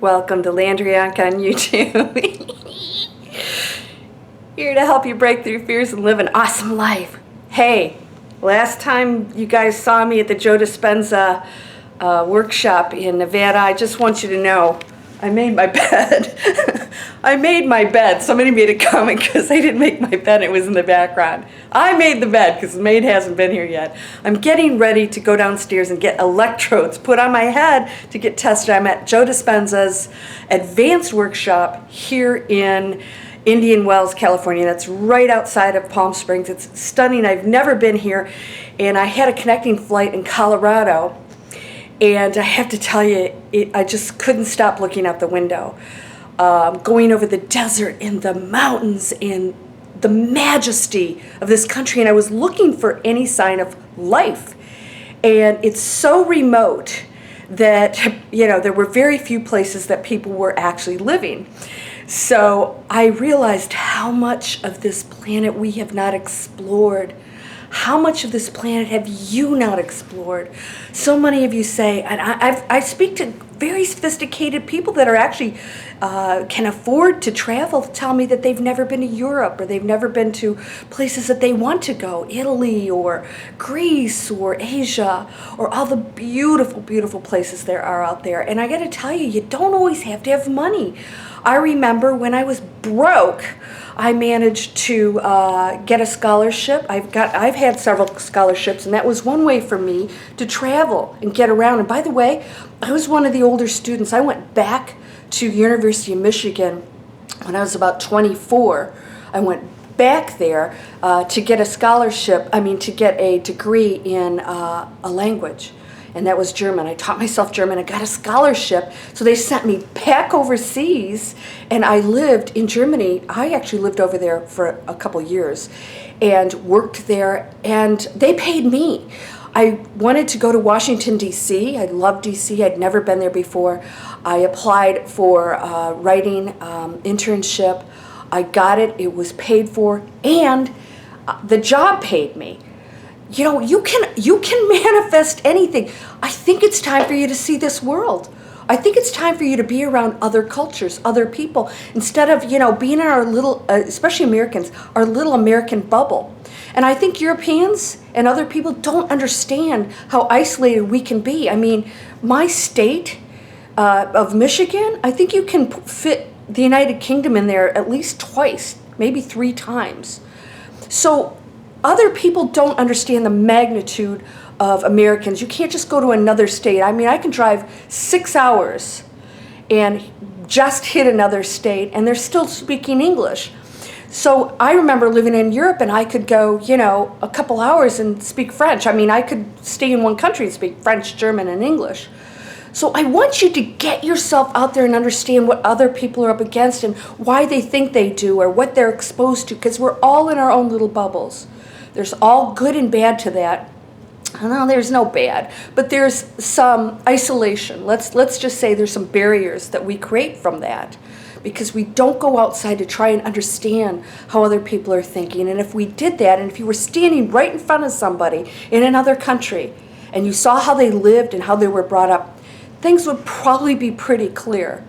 Welcome to Landrianka on YouTube. Here to help you break through fears and live an awesome life. Hey, last time you guys saw me at the Joe Dispenza workshop in Nevada, I just want you to know I made my bed. I made my bed. Somebody made a comment because I didn't make my bed. It was in the background. I made the bed because the maid hasn't been here yet. I'm getting ready to go downstairs and get electrodes put on my head to get tested. I'm at Joe Dispenza's advanced workshop here in Indian Wells, California. That's right outside of Palm Springs. It's stunning. I've never been here. And I had a connecting flight in Colorado. And I have to tell you, I just couldn't stop looking out the window. Going over the desert and the mountains and the majesty of this country. And I was looking for any sign of life. And it's so remote that, you know, there were very few places that people were actually living. So I realized how much of this planet we have not explored. How much of this planet have you not explored? So many of you say, and I speak to very sophisticated people that are actually can afford to travel, tell me that they've never been to Europe or they've never been to places that they want to go, Italy or Greece or Asia or all the beautiful, beautiful places there are out there. And I got to tell you, you don't always have to have money. I remember when I was broke, I managed to get a scholarship. I've had several scholarships, and that was one way for me to travel and get around. And by the way, I was one of the older students. I went back to University of Michigan when I was about 24. I went back there to get a scholarship, to get a degree in a language. And that was German. I taught myself German. I got a scholarship. So they sent me back overseas, and I lived in Germany. I actually lived over there for a couple years and worked there, and they paid me. I wanted to go to Washington, D.C. I love D.C. I'd never been there before. I applied for a writing internship. I got it. It was paid for, and the job paid me. You know, you can manifest anything. I think it's time for you to see this world. I think it's time for you to be around other cultures, other people, instead of, being in our little, especially Americans, our little American bubble. And I think Europeans and other people don't understand how isolated we can be. I mean, my state of Michigan, I think you can fit the United Kingdom in there at least twice, maybe 3 times. So other people don't understand the magnitude of Americans. You can't just go to another state. I mean, I can drive 6 hours and just hit another state, and they're still speaking English. So I remember living in Europe, and I could go, a couple hours and speak French. I mean, I could stay in one country and speak French, German, and English. So I want you to get yourself out there and understand what other people are up against and why they think they do or what they're exposed to, because we're all in our own little bubbles. There's all good and bad to that. No, there's no bad, but there's some isolation. Let's just say there's some barriers that we create from that because we don't go outside to try and understand how other people are thinking. And if we did that, and if you were standing right in front of somebody in another country and you saw how they lived and how they were brought up, things would probably be pretty clear.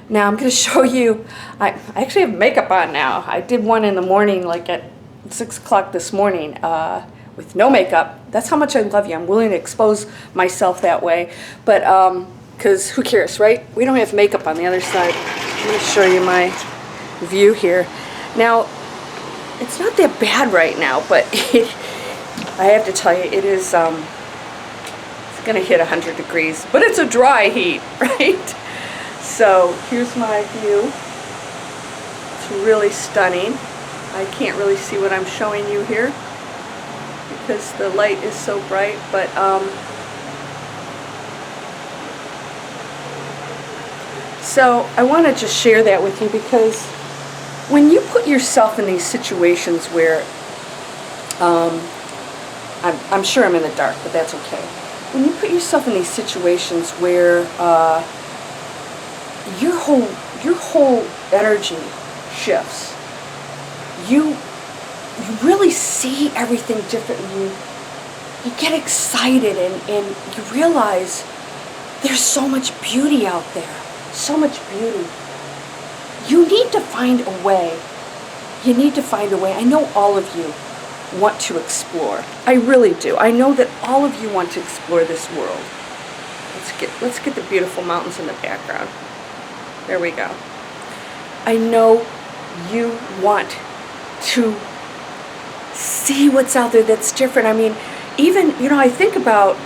Now I'm going to show you, I actually have makeup on now. I did one in the morning, like at 6 o'clock this morning with no makeup. That's how much I love you. I'm willing to expose myself that way. But, because who cares, right? We don't have makeup on the other side. I'm going to show you my view here. Now, it's not that bad right now, but I have to tell you, it is, it's going to hit 100 degrees. But it's a dry heat, right? So, here's my view. It's really stunning. I can't really see what I'm showing you here because the light is so bright, but so I want to just share that with you because when you put yourself in these situations where I'm sure I'm in the dark, but that's okay. When you put yourself in these situations where your whole energy shifts, you really see everything differently. You get excited and you realize there's so much beauty out there. so much beauty. You need to find a way. You need to find a way. I know all of you want to explore. I really do. I know that all of you want to explore this world. Let's get the beautiful mountains in the background. There we go. I know you want to see what's out there that's different. I mean, even, I think about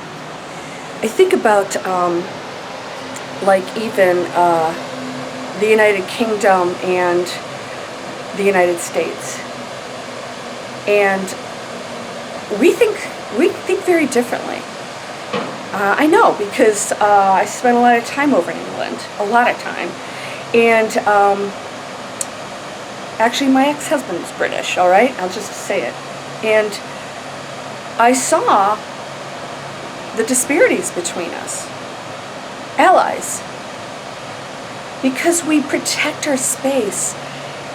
like even the United Kingdom and the United States. And we think very differently. I know, because I spent a lot of time over in England, a lot of time. And actually my ex-husband was British, all right? I'll just say it. And I saw the disparities between us, allies, because we protect our space,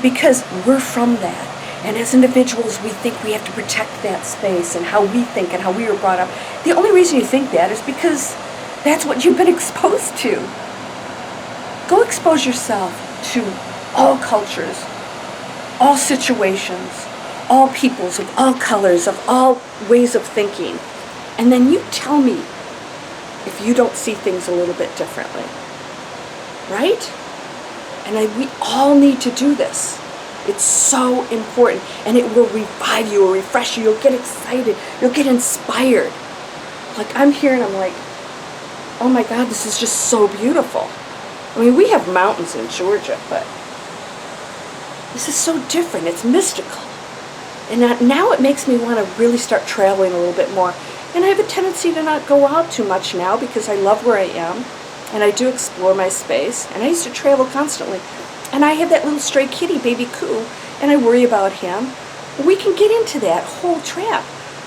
because we're from that. And as individuals, we think we have to protect that space and how we think and how we were brought up. The only reason you think that is because that's what you've been exposed to. Go expose yourself to all cultures, all situations, all peoples, of all colors, of all ways of thinking. And then you tell me if you don't see things a little bit differently. Right? And we all need to do this. It's so important, and it will revive you or refresh you. You'll get excited. You'll get inspired. Like, I'm here and I'm like, oh my God, this is just so beautiful. I mean, we have mountains in Georgia, but this is so different. It's mystical. And now it makes me want to really start traveling a little bit more. And I have a tendency to not go out too much now because I love where I am, and I do explore my space, and I used to travel constantly. And I have that little stray kitty, baby Coo, and I worry about him. We can get into that whole trap.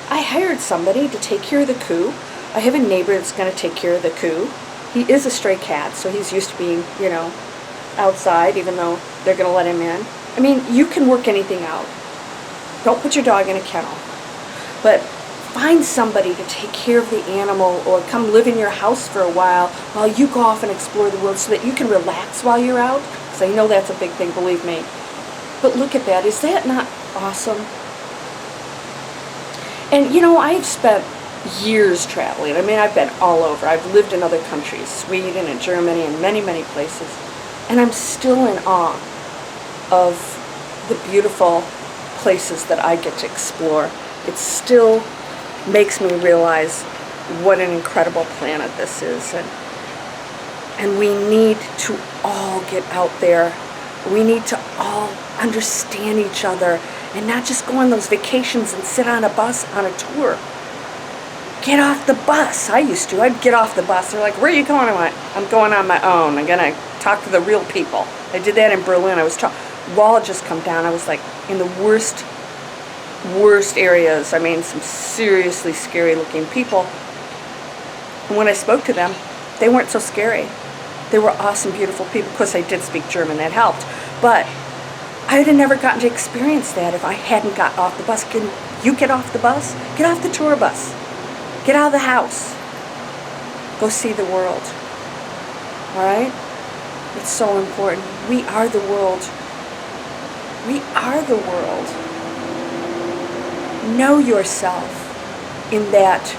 I hired somebody to take care of the Coo. I have a neighbor that's going to take care of the Coo. He is a stray cat, so he's used to being, outside, even though they're going to let him in. I mean, you can work anything out. Don't put your dog in a kennel. But find somebody to take care of the animal, or come live in your house for a while you go off and explore the world, so that you can relax while you're out. Because I know that's a big thing, believe me. But look at that. Is that not awesome? And I've spent years traveling. I mean, I've been all over. I've lived in other countries, Sweden and Germany and many, many places. And I'm still in awe of the beautiful places that I get to explore. It still makes me realize what an incredible planet this is. And we need to all get out there. We need to all understand each other and not just go on those vacations and sit on a bus on a tour. Get off the bus. I used to. I'd get off the bus. They're like, where are you going? I'm going on my own. I'm going to talk to the real people. I did that in Berlin. Wall had just come down. I was like in the worst areas. I mean, some seriously scary looking people. And when I spoke to them, they weren't so scary. They were awesome, beautiful people. Of course, I did speak German. That helped. But I would have never gotten to experience that if I hadn't got off the bus. Can you get off the bus? Get off the tour bus. Get out of the house. Go see the world. All right? It's so important. We are the world. We are the world. Know yourself in that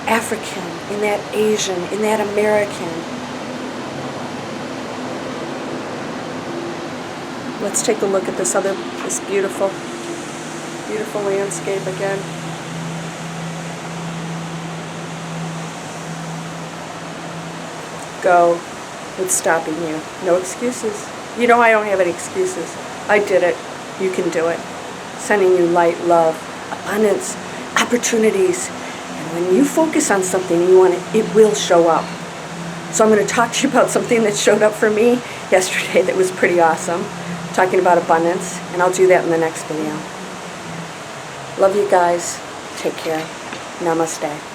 African, in that Asian, in that American. Let's take a look at this beautiful, beautiful landscape again. Go. What's stopping you? No excuses. I don't have any excuses. I did it. You can do it. Sending you light, love, abundance, opportunities. And when you focus on something and you want it will show up. So I'm going to talk to you about something that showed up for me yesterday that was pretty awesome. Talking about abundance, and I'll do that in the next video. Love you guys. Take care. Namaste.